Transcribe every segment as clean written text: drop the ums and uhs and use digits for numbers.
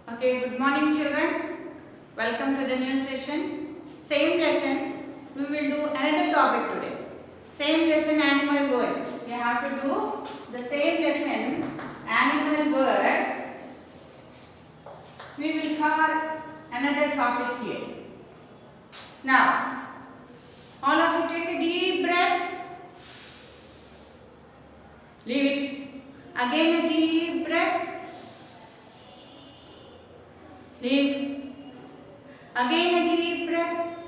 Okay, good morning children. Welcome to the new session. Same lesson, we will do another topic today. Same lesson, animal world. We have to do the same lesson, animal world. We will cover another topic here. Now, all of you take a deep breath. Leave it. Again a deep breath. Leave. Again a deep breath.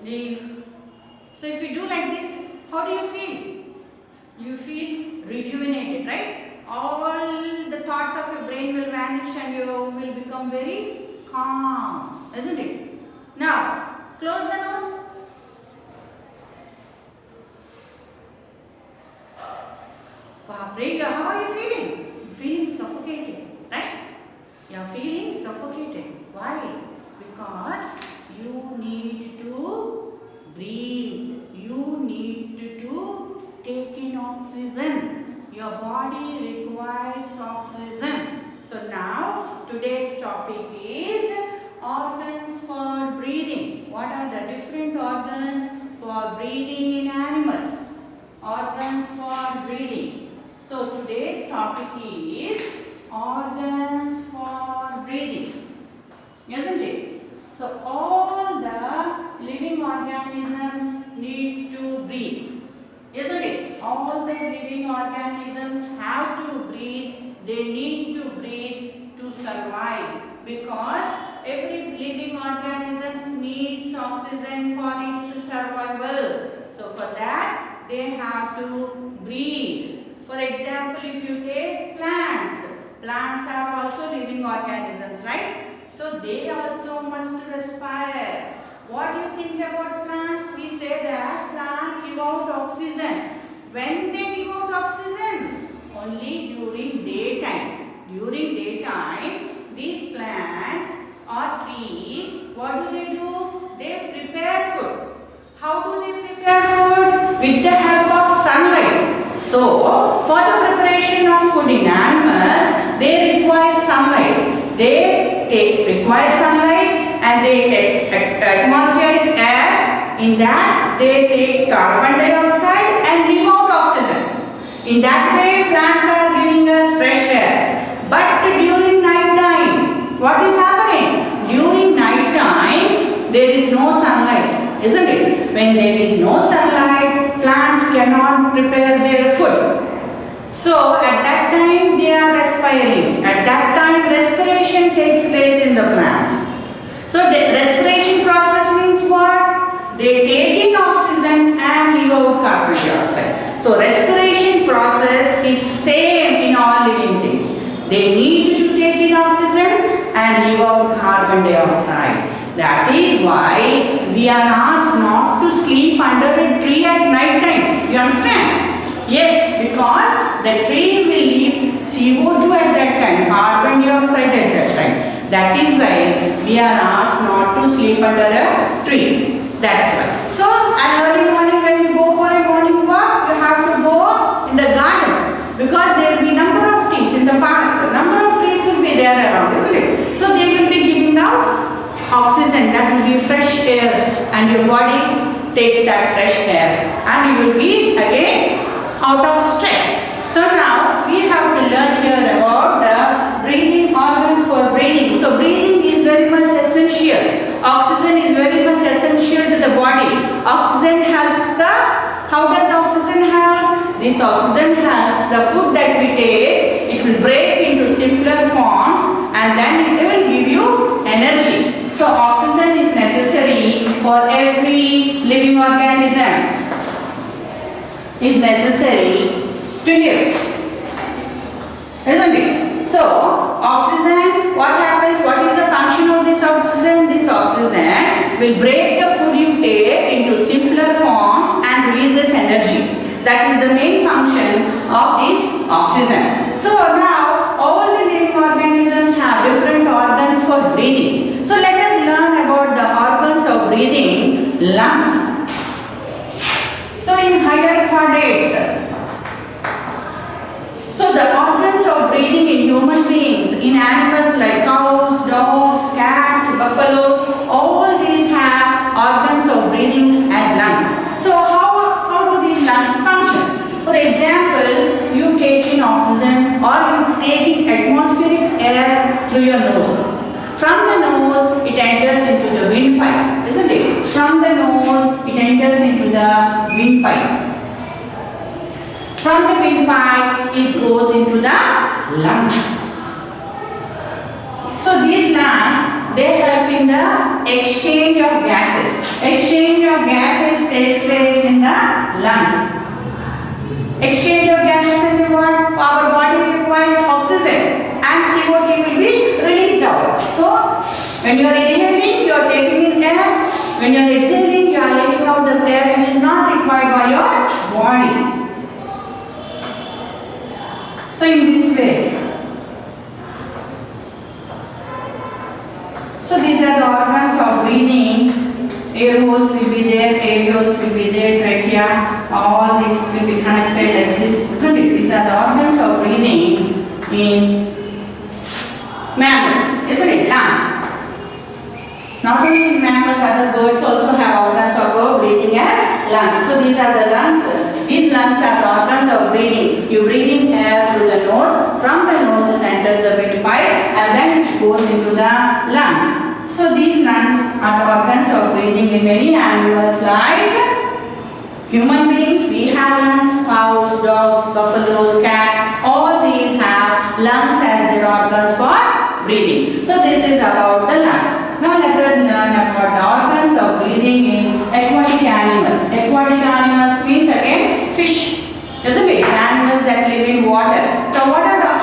Leave. So if you do like this, how do you feel? You feel rejuvenated, right? All the thoughts of your brain will vanish and you will become very calm, isn't it? Now, close the nose. Wow, how are you feeling? You're feeling suffocated, right? You're feeling suffocated. Why? Because you need to breathe. You need to take in oxygen. Your body requires oxygen. So now today's topic is organs for breathing. What are the different organs for breathing in animals? Organs for breathing. So today's topic is organs for breathing, isn't it? So all the living organisms need to breathe, isn't it? All the living organisms have to breathe. They need to breathe to survive because every living organism needs oxygen for its survival. So for that they have to breathe. For example, if you take plants, plants are also living organisms, right? So they also must respire. What do you think about plants? We say that plants give out oxygen. When they give out oxygen? Only during daytime. During daytime, these plants or trees, what do? They prepare food. How do they prepare food? With the help of sunlight. So, for the preparation of food in animals, they require sunlight. They require sunlight and they take atmospheric air. In that, they take carbon dioxide and leave out oxygen. In that way, plants are giving us fresh air. But during night time, what is happening? During night times, there is no sunlight, isn't it? When there is no sunlight, plants cannot prepare their food. So at that time they are respiring. At that time respiration takes place in the plants. So the respiration process means what? They take in oxygen and leave out carbon dioxide. So respiration process is same in all living things. They need to take in oxygen and leave out carbon dioxide. That is why we are asked not to sleep under a tree at night times. You understand? Yes, because the tree will leave CO2 at that time, carbon dioxide at that time. That is why we are asked not to sleep under a tree. That's why. So, at early morning when you go for a morning walk, you have to go in the gardens because there will be number of trees in the park. The number of trees will be there around, isn't it? So, they will be giving out oxygen, that will be fresh air, and your body takes that fresh air and you will be again out of stress. So now we have to learn here about the breathing organs for breathing. So breathing is very much essential. Oxygen is very much essential to the body. Oxygen helps how does oxygen help? This oxygen helps the food that we take, it will break into simpler forms and then it will give you energy. So oxygen is necessary for every living organism. Is necessary to live, isn't it? So oxygen, what happens? What is the function of this oxygen? This oxygen will break the food you take into simpler forms and releases energy. That is the main function of this oxygen. So now all the living organisms have different organs for breathing. So let us learn about the organs of breathing. Lungs. So in higher chordates. So the organs of breathing in human beings, in taking atmospheric air through your nose. From the nose, it enters into the windpipe, isn't it? From the nose, it enters into the windpipe. From the windpipe, it goes into the lungs. So these lungs, they help in the exchange of gases. Exchange of gases takes place in the lungs. Exchange of gases and what? Our body requires oxygen and CO2 will be released out. So when you are inhaling, you are taking in air. When you are exhaling, you are letting out the air which is not required by your body. So in this way. So these are the organs of breathing. Air holes will be there, areoles will be there, trachea, all this will be connected like this, isn't it? These are the organs of breathing in mammals, isn't it? Lungs. Not only in mammals, other birds also have organs of breathing as lungs. So these are the lungs. These lungs are the organs of breathing. You breathe in air through the nose. From the nose it enters the windpipe and then it goes into the lungs. So these lungs are the organs of breathing in many animals like human beings. We have lungs, cows, dogs, buffaloes, cats. All these have lungs as their organs for breathing. So this is about the lungs. Now let us learn about the organs of breathing in aquatic animals. Aquatic animals means again fish, isn't it? Animals that live in water. So what are the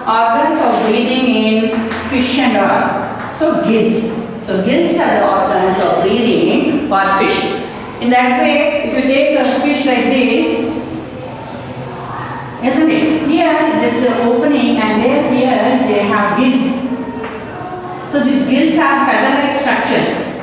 organs of breathing in fish and all? So gills. So gills are the organs of breathing for fish. In that way, if you take a fish like this, isn't it? Here there is an opening and here they have gills. So these gills are feather-like structures.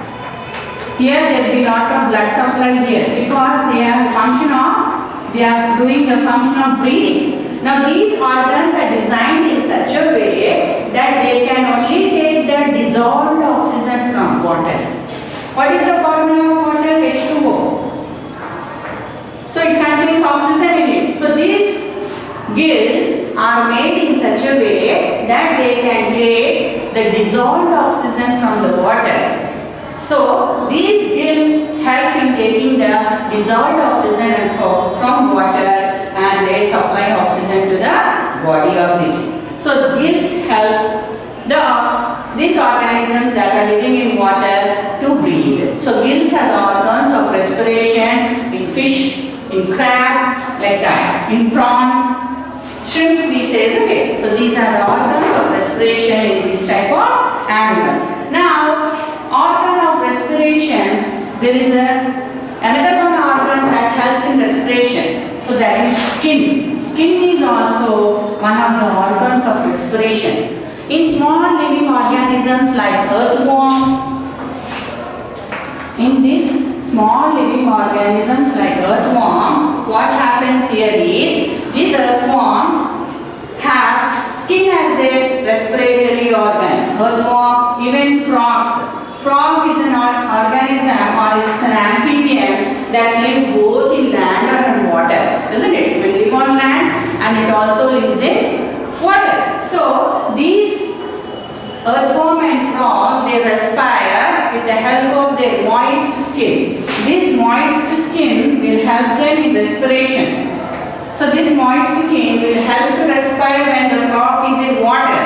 Here there will be lot of blood supply here because they are doing the function of breathing. Now these organs are designed in such a way that they can only take the dissolved oxygen from water. What is the formula of water? H2O. So it contains oxygen in it. So these gills are made in such a way that they can take the dissolved oxygen from the water. So these gills help in taking the dissolved oxygen from water and they supply oxygen to the body of this. So gills help these organisms that are living in water to breathe. So gills are the organs of respiration in fish, in crab, like that. In prawns, shrimps we say, isn't it? So these are the organs of respiration in this type of animals. Now, organ of respiration, there is another one organ that helps in respiration. So that is skin. Skin is also one of the organs of respiration. In small living organisms like earthworm, in this small living organisms like earthworm, what happens here is these earthworms have skin as their respiratory organ. Earthworm, even frogs. Frog is an organism or is an amphibian that lives both in land and water, isn't it? It will live on land and it also lives in water. So these earthworm and frog, they respire with the help of their moist skin. This moist skin will help them in respiration. So this moist skin will help to respire when the frog is in water.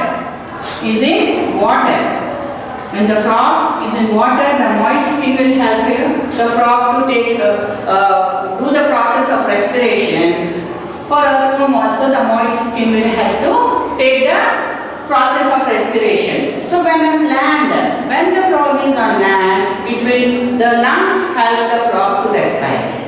Is in water. When the frog is in water, the moist skin will help the frog to take do the process of respiration. For earthworm also, the moist skin will help to take the process of respiration. So when on land, when the frog is on land, the lungs help the frog to respire.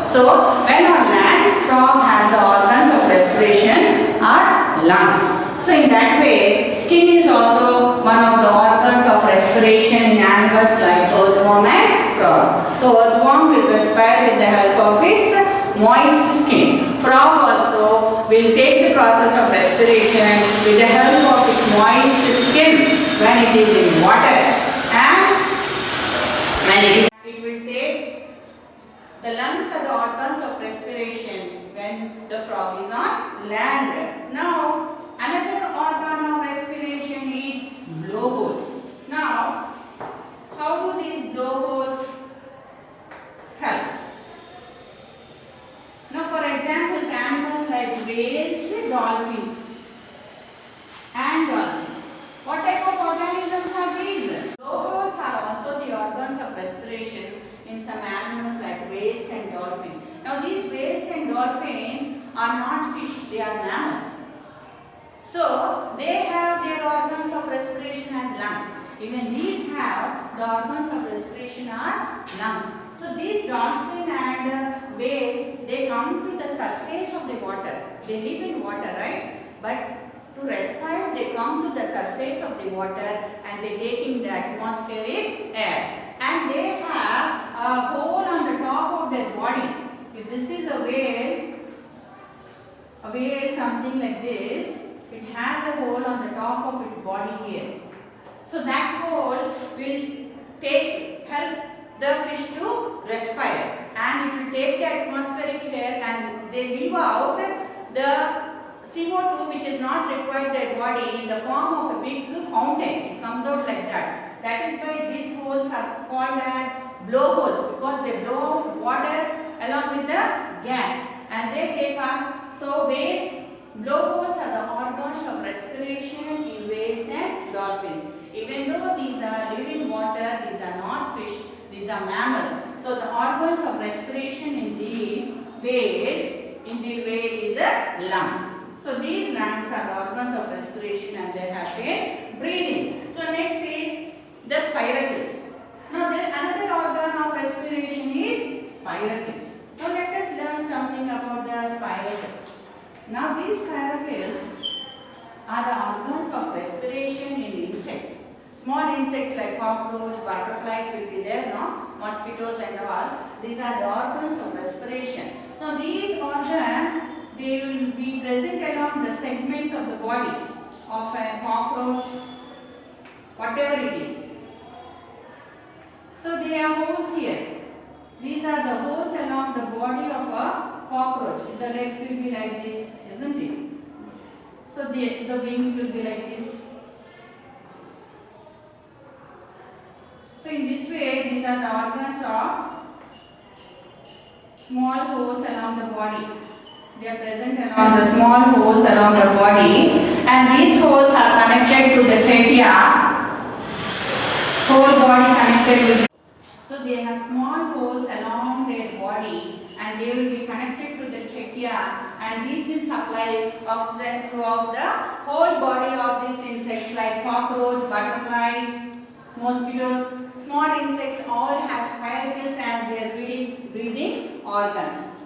So when on land, frog has the organs of respiration are lungs. So in that way, skin is also one of the organs of respiration in animals like earthworm and frog. So earthworm will respire with the help of its moist skin. Frog also will take the process of respiration with the help of its moist skin when it is in water, and when it will take the lungs are the organs of respiration when the frog is on land. Now another Another organ of respiration is blowholes. Now, how do these blowholes help? Now, for example, animals like whales, dolphins, and dolphins. What type of organisms are these? Blowholes are also the organs of respiration in some animals like whales and dolphins. Now, these whales and dolphins are not fish, they are mammals. So, they have their organs of respiration as lungs. Even these have the organs of respiration are lungs. So, these dolphin and whale, they come to the surface of the water. They live in water, right? But to respire, they come to the surface of the water and they take in the atmospheric air. And they have a hole on the top of their body. If this is a whale something like this, it has a hole on the top of its body here. So that hole will help the fish to respire, and it will take the atmospheric air and they leave out the CO2 which is not required their body in the form of a big fountain. It comes out like that. That is why these holes are called as blowholes, because they blow out water along with the gas and they take up. So whales, blowholes are the organs of respiration in whales and dolphins. Even though these are live in water, these are not fish, these are mammals. So the organs of respiration in the whale is lungs. So these lungs are the organs of respiration and they have been breathing. So next is the spiracles. Now another organ of respiration is spiracles. Now let us learn something about the spiracles. Now these spiracles are the organs of respiration in insects. Small insects like cockroach, butterflies will be there, no? Mosquitoes and all. These are the organs of respiration. So these organs, they will be present along the segments of the body of a cockroach, whatever it is. So they have holes here. These are the holes along the body of a cockroach. The legs will be like this, isn't it? So the wings will be like this. So in this way, these are the organs of small holes along the body. They are present along the small holes along the body, and these holes are connected to the trachea. Whole body connected with. So they have small holes along their body, and they will be connected to the trachea, and these will supply oxygen throughout the whole body of these insects like cockroach, butterflies, mosquitoes. Small insects all have spiracles as their breathing organs.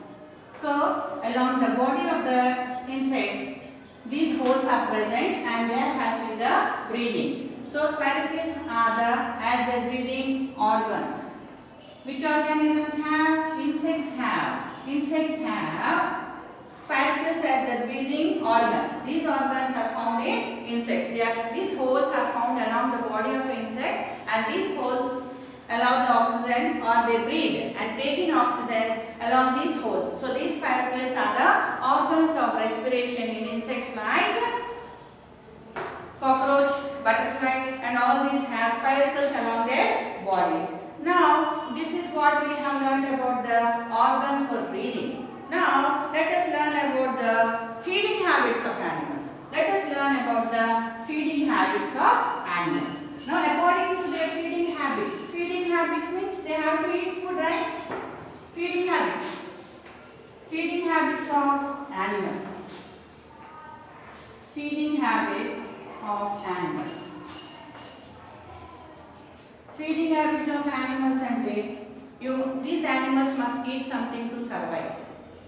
So along the body of the insects, these holes are present and they are helping the breathing. So spiracles are as their breathing organs. Which organisms have? Insects have. Insects have spiracles as their breathing organs. These organs are found in insects. These holes are found along the body of insect, and these holes allow the oxygen, or they breathe and take in oxygen along these holes. So these spiracles are the organs of respiration in insects like cockroach, butterfly, and all these have spiracles along their bodies. Now this is what we have learned about the organs for breathing. Now let us learn about the feeding habits of animals. Let us learn about the feeding habits of animals. Now according to their feeding habits means they have to eat food, right? Feeding habits of animals. Feeding habits of animals. Feeding habits of animals and these animals must eat something to survive,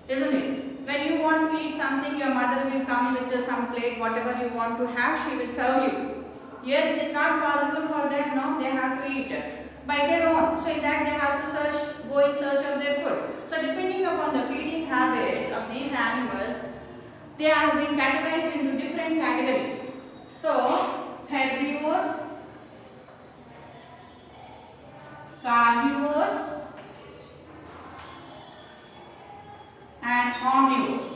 isn't it? When you want to eat something, your mother will come with some plate, whatever you want to have, she will serve you. Here it is not possible for them, no, they have to eat by their own. So in that they have to go in search of their food. So depending upon the feeding habits of these animals, they have been categorized into different categories. So herbivores, carnivores, and omnivores.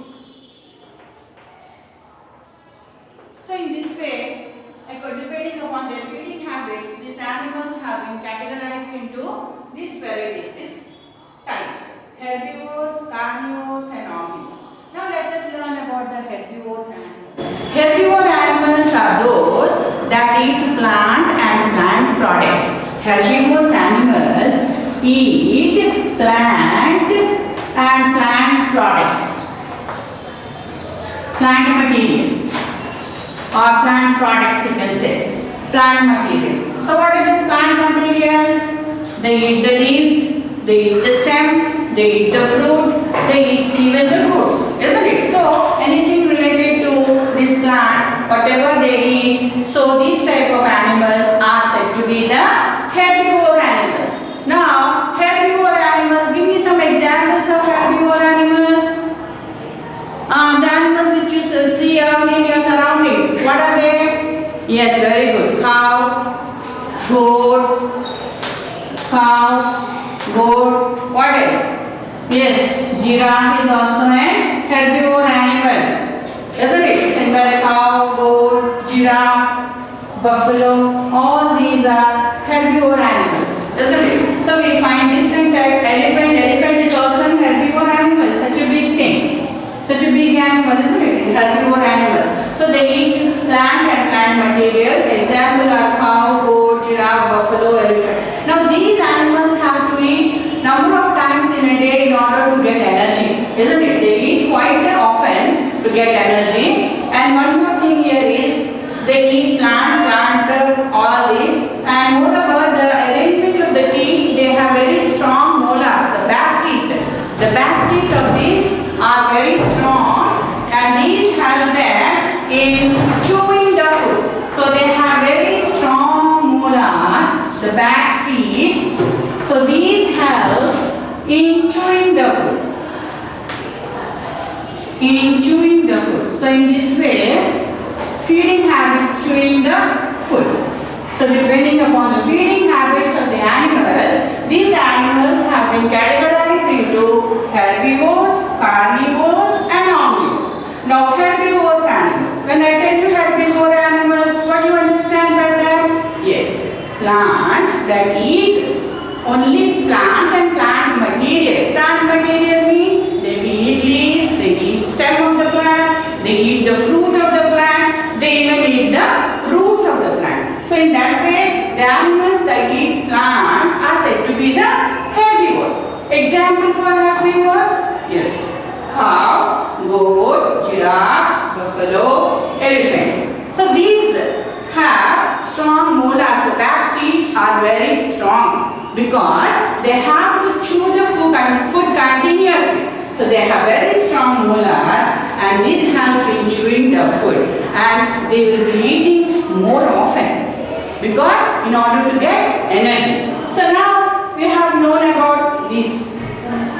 this way, depending upon their feeding habits, these animals have been categorized into these varieties, these types: herbivores, carnivores, and omnivores. Now let us learn about the herbivores animals. Herbivore animals are those that eat plant and plant products. Herbivorous animals eat plant and plant products. Plant material or plant products, you can say. Plant material. So what are these plant materials? They eat the leaves, they eat the stems, they eat the fruit, they eat even the roots, isn't it? So anything related to this plant, whatever they eat, so these type of animals are said to be the herbivore animals. Now, herbivore animals, give me some examples of herbivore animals. The animals which you see around in your surroundings, what are they? Yes, very good. Cow, goat, what else? Yes, giraffe is also an herbivore animal, isn't it? Same by cow, goat, giraffe, buffalo, all these are herbivore animals, isn't it? So we find different types. Elephant is also an herbivore animal, such a big thing. Such a big animal, isn't it? Herbivore animal. So they eat plant and plant material. Example are cow, goat, giraffe, buffalo, elephant. Now these animals have to eat number of times in a day in order to get energy, isn't it? They eat quite often to get energy. And one more thing here is they eat plant, all this. And moreover, the arrangement of the teeth, they have very strong molars, the back teeth. The back teeth of these are very strong, and these help them in chewing the food. So they have very strong molars, the back teeth. So these help in chewing the food. So in this way, feeding habits, chewing the food. So depending upon the feeding habits of the animals, these animals have been categorized into herbivores, carnivores, and omnivores. Now herbivores animals. When I tell you herbivore animals, what do you understand by that? Yes, plants that eat only plant and plant material. Plant material means they eat leaves, they eat stem of the plant, they eat the fruit of the plant, they even eat the roots of the plant. So in that way, the animals that eat plants are said to be the herbivores. Example for herbivores? Yes, cow, goat, giraffe, buffalo, elephant. So these have strong molars. The back teeth are very strong because they have to chew the food continuously. So they have very strong molars, and these help in chewing the food, and they will be eating more often because in order to get energy. So now we have known about these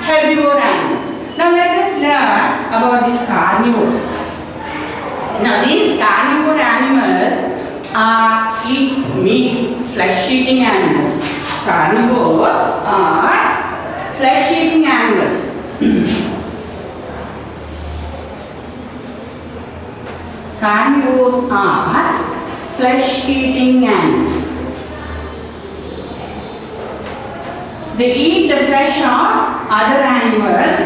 herbivore animals. Now let us learn about these carnivores. Now these carnivore animals eat meat, flesh-eating animals. Carnivores are flesh-eating animals. Carnivores are flesh-eating animals. They eat the flesh of other animals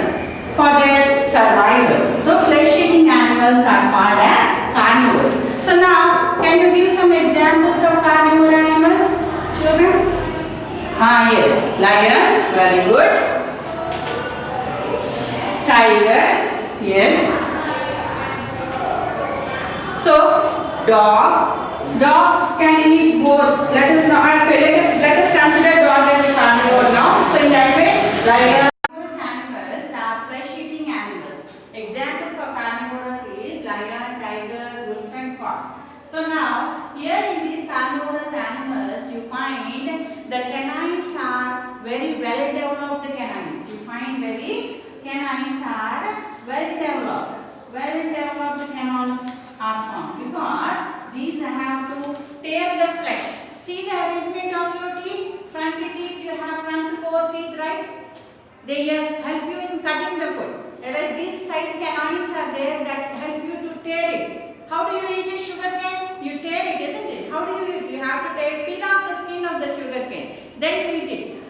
for their survival. So flesh-eating animals are called as carnivores. So now, can you give some examples of carnivore animals, children? Yes, lion, very good. Tiger, yes. So, dog can eat both. Let us consider dog as a carnivore now. So in that way, lion. Carnivorous animals are flesh-eating animals. Example for carnivorous is lion, tiger, wolf, and fox. So now, here in these carnivorous animals, you find the canines are very well developed canines. You find canines are well developed. Well developed canines are found because these have to tear the flesh. See the arrangement of your teeth. Front teeth, you have front 4 teeth, right? They help you in cutting the food. Whereas these side canines are there that help you to tear it. How do you eat a sugar cane?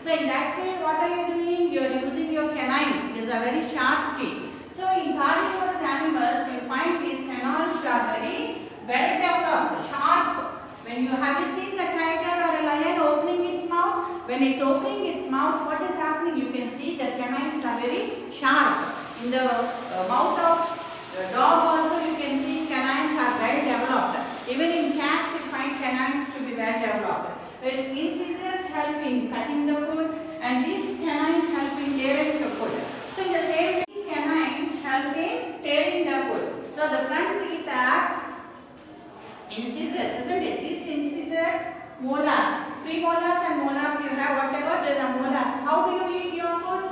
So in that way, what are you doing? You are using your canines. It is a very sharp teeth. So in carnivorous animals, you find these canines are very well developed, sharp. When you have you seen the tiger or a lion opening its mouth? When it's opening its mouth, what is happening? You can see the canines are very sharp. In the mouth of the dog also you can see canines are well developed. Even in cats you find canines to be well developed. Its incisors help in cutting the food and these canines help in tearing the food. So in the same way, these canines help in tearing the food. So the front teeth are incisors, isn't it? These incisors, molars. Premolars and molars you have whatever, there are molars. How do you eat your food?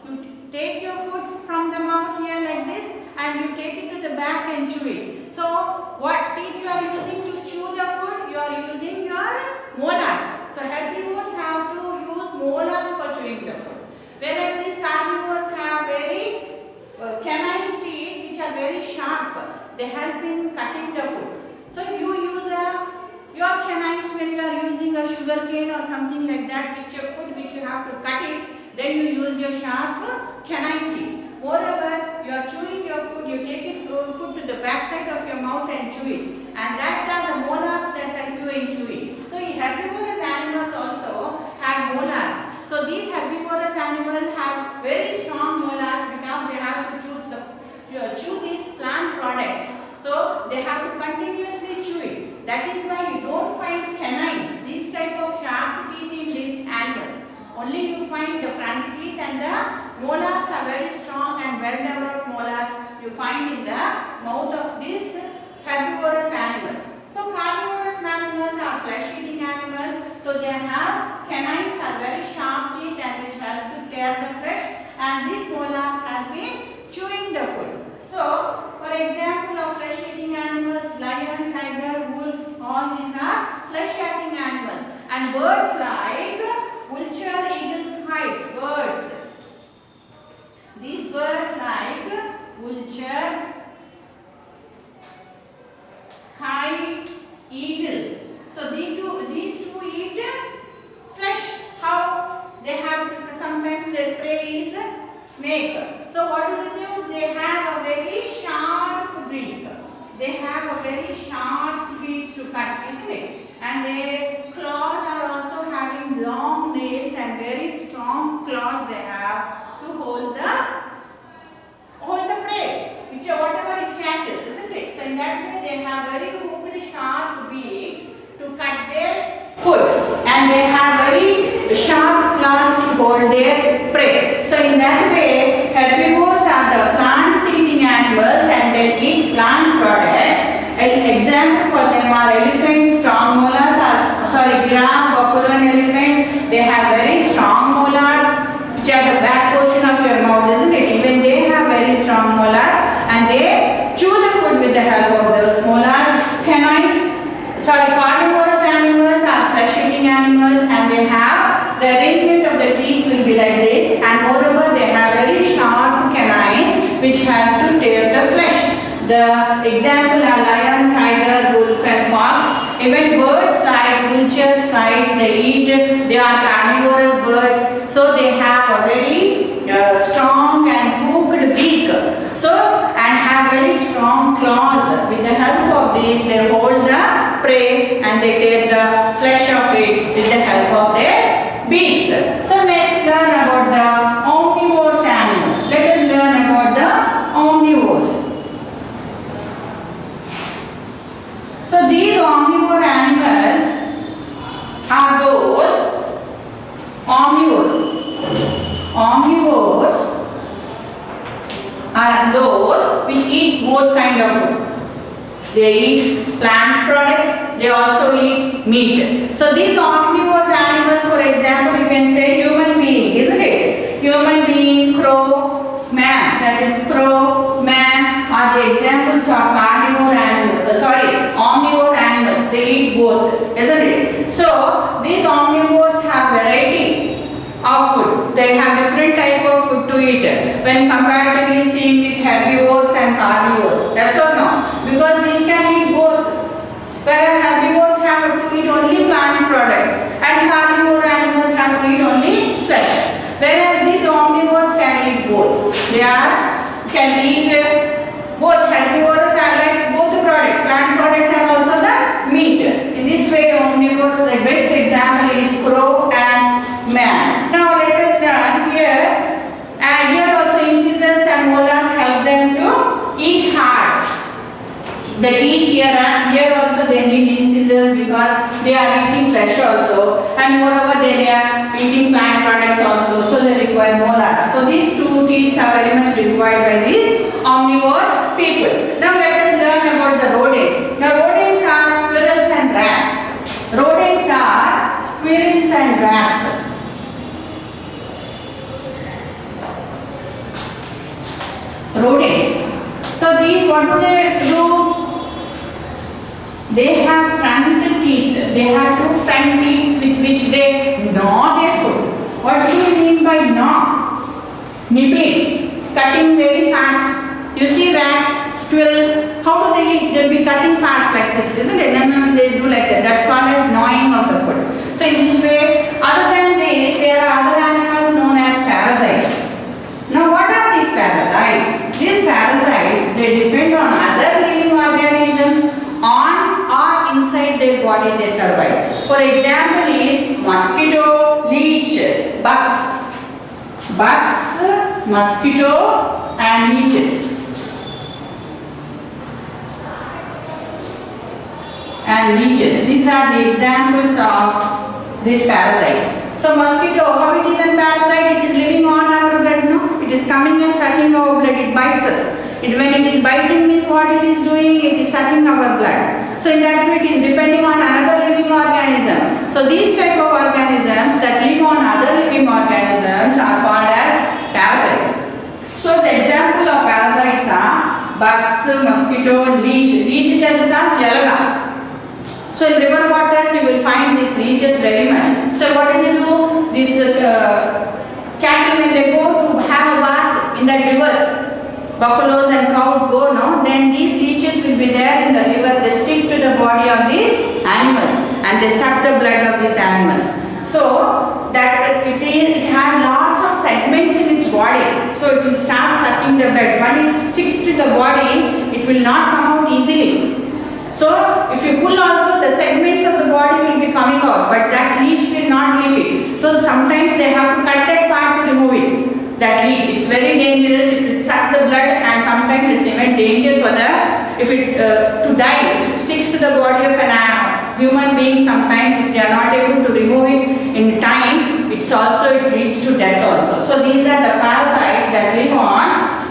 You take your food from the mouth here like this and you take it to the back and chew it. So what teeth you are using to chew the food? You are using your molars. So herbivores have to use molars for chewing the food. Whereas these carnivores have very canine teeth which are very sharp. They help in cutting the food. So you use your canines when you are using a sugar cane or something like that with your food which you have to cut it. Then you use your sharp canine teeth. Moreover, you are chewing your food, you take your food to the back side of your mouth and chew it. And that are the molars that help you in chewing. So herbivorous animals also have molars. So these herbivorous animals have very strong molars because they have to chew these plant products. So they have to continuously chew it. That is why you don't find canines, these type of sharp teeth in these animals. Only you find the front teeth and the molars are very strong and well developed molars you find in the mouth of these herbivorous animals. So carnivorous animals are flesh eating animals. So they have canines are very sharp teeth and which help to tear the flesh and these molars help in chewing the food. So for example of flesh eating animals, lion, tiger, wolf, all these are flesh eating animals. And birds like vulture, eagle, kite, birds. These birds like vulture, kite, eagle. So these two eat flesh. How they have to, sometimes their prey is snake. So what do they do? They have a very sharp beak. They have a very sharp beak to cut, isn't it? And their claws are also having long nails and very strong claws they have to hold the prey, which whatever it catches, isn't it? So in that way they have very hooked sharp beaks to cut their food and they have very sharp claws to hold their prey. So in that way herbivores are the plant eating animals and they eat plant products. An example for them are elephant, strong molars, giraffe, buffalo and elephant. They have very strong molars which are the back portion of your mouth, isn't it? Even they have very strong molars and they chew the food with the help of the molars. Carnivorous animals are flesh eating animals and they have the arrangement of the teeth will be like this and moreover they have very sharp canines which help to tear the flesh. The example are lion, tiger, wolf and fox. Even birds like vultures, kite, they are carnivorous birds. So they have a very strong and hooked beak. And have very strong claws. With the help of these they hold the prey and they tear the flesh of it with the help of their beaks. So let's learn about the omnivorous animals. Let us learn about the omnivores. So these omnivore animals are those omnivores. Omnivores are those which eat both kind of food. They eat plant products, they also eat meat. So these omnivorous animals, for example, you can say human being, isn't it? Human being, crow, man, that is crow, man are the examples of carnivore animals, omnivore animals. They eat both, isn't it? So these omnivores have variety of food. They have different type of food to eat when comparatively seen with herbivores and carnivores. That's or no? Because these can eat both. Whereas herbivores have to eat only plant products and carnivore animals have to eat only because they are eating flesh also, and moreover they are eating plant products also, so they require molars. So these two teeth are very much required by these omnivore people. Now let us learn about the rodents. Now rodents are squirrels and rats. Rodents are squirrels and rats. Rodents. So these, what do they do? They have front teeth. They have two front teeth with which they gnaw their food. What do you mean by gnaw? Nibbling, cutting very fast. You see rats, squirrels, how do they eat? They'll be cutting fast like this, isn't it? And they do like that. That's called as gnawing of the food. So in this way, other than this, there are other animals known as parasites. Now what are these parasites? These parasites, they depend on other living organisms on or inside their body they survive. For example is mosquito, leech, bugs. Bugs, mosquito and leeches. And leeches. These are the examples of these parasites. So mosquito, how it is a parasite? It is living on our blood, no? It is coming and sucking our blood, it bites us. When it is biting means what it is doing? It is sucking our blood. So in that way it is depending on another living organism. So these type of organisms that live on other living organisms are called as parasites. So the example of parasites are bugs, mosquito, leech. Leech tells are jalaga. So in river waters you will find these leeches very much. So what do you do? These cattle, when they go to have a bath in the rivers, buffaloes and cows go, no? Then these leeches will be there in the river. They stick to the body of these animals and they suck the blood of these animals. So that it has lots of segments in its body. So it will start sucking the blood. When it sticks to the body, it will not come out easily. So if you pull also, the segments of the body will be coming out, but that leech will not leave it. So sometimes they have to cut that part to remove it. That leech, it's very dangerous. It will suck the blood, and sometimes it's even dangerous for the to die. If it sticks to the body of an human being, sometimes if they are not able to remove it in time, it leads to death also. So these are the parasites that live on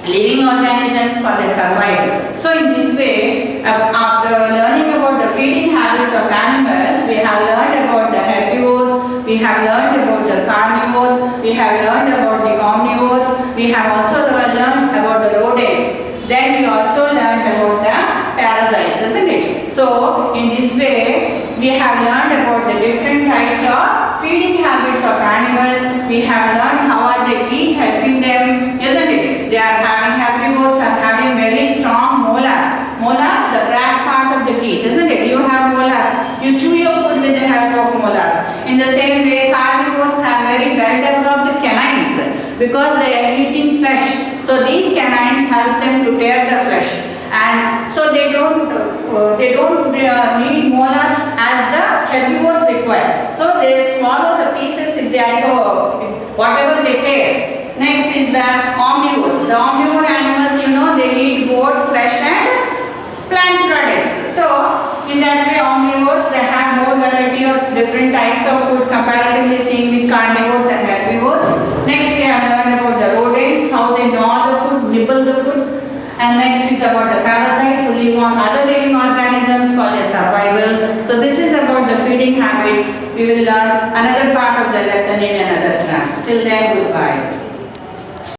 living organisms for their survival. So in this way, after learning about the feeding habits of animals, we have learned about the herbivores, we have learned about the carnivores, we have learned about the omnivores, we have also learned about the rodents. Then we also learned about the parasites, isn't it? So in this way, we have learned about the different types of feeding habits of animals. We have learned how are they eat, helping them, isn't it? They are having herbivores are having very strong molars. Molars, the back part of the teeth, isn't it? You have molars. You chew your food with the help of molars. In the same way, carnivores have very well developed canines because they are eating flesh. So these canines help them to tear the flesh. And so they don't need molars as the herbivores require. So they swallow the pieces if they are whatever they tear. Next is the omnivores. The omnivore animals, they eat both flesh and plant products. So in that way, omnivores, they have more variety of different types of food comparatively seen with carnivores and herbivores. Next we have learned about the rodents, how they gnaw the food, nibble the food. And next is about the parasites who live on other living organisms for their survival. So this is about the feeding habits. We will learn another part of the lesson in another class. Till then, goodbye.